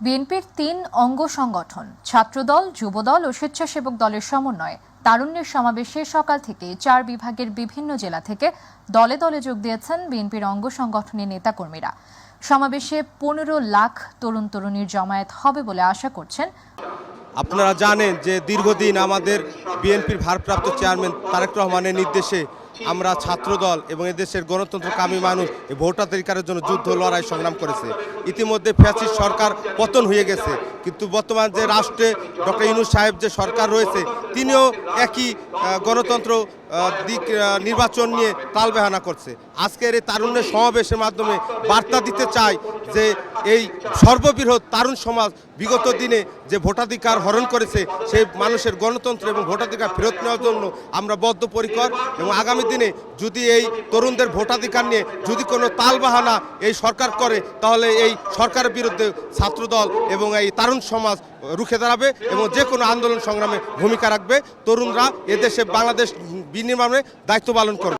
বিএনপির ৩ অঙ্গ সংগঠন ছাত্রদল, যুবদল ও স্বেচ্ছাসেবক দলের সমন্বয়ে তারুণ্যের সমাবেশে সকাল থেকে ৪ বিভাগের বিভিন্ন জেলা থেকে দলে দলে যোগ দিয়েছেন বিএনপির অঙ্গ সংগঠনের নেতাকর্মীরা। সমাবেশে ১৫ লাখ তরুণ তরুণীর জমায়েত হবে বলে আশা করছেন। আপনারা জানেন যে দীর্ঘদিন আমাদের বিএনপির ভারপ্রাপ্ত চেয়ারম্যান তারেক রহমানের নির্দেশে আমরা ছাত্রদল এবং এদেশের গণতন্ত্রকামী মানুষ এই ভোটাধিকারের জন্য যুদ্ধ লড়াই সংগ্রাম করেছে। ইতিমধ্যে ফ্যাসিস্ট সরকার পতন হয়ে গেছে, কিন্তু বর্তমান যে রাষ্ট্রে ডক্টর ইউনূস সাহেব যে সরকার রয়েছে তিনিও একই গণতন্ত্র দিক নির্বাচন নিয়ে তালবাহানা করছে। আজকের এই তারুণ্যের সমাবেশের মাধ্যমে বার্তা দিতে চাই যে এই সর্ববৃহৎ তারুণ সমাজ বিগত দিনে যে ভোটাধিকার হরণ করেছে সেই মানুষের গণতন্ত্র এবং ভোটাধিকার ফেরত নেওয়ার জন্য আমরা বদ্ধপরিকর, এবং আগামী দিনে যদি এই তরুণদের ভোটাধিকার নিয়ে যদি কোনো তালবাহানা এই সরকার করে তাহলে এই সরকারের বিরুদ্ধে ছাত্রদল এবং এই তারুণ সমাজ রুখে দাঁড়াবে এবং যে কোনো আন্দোলন সংগ্রামে ভূমিকা রাখবে। তরুণরা এদেশে বাংলাদেশ বিনির্মাণে দায়িত্ব পালন করবে।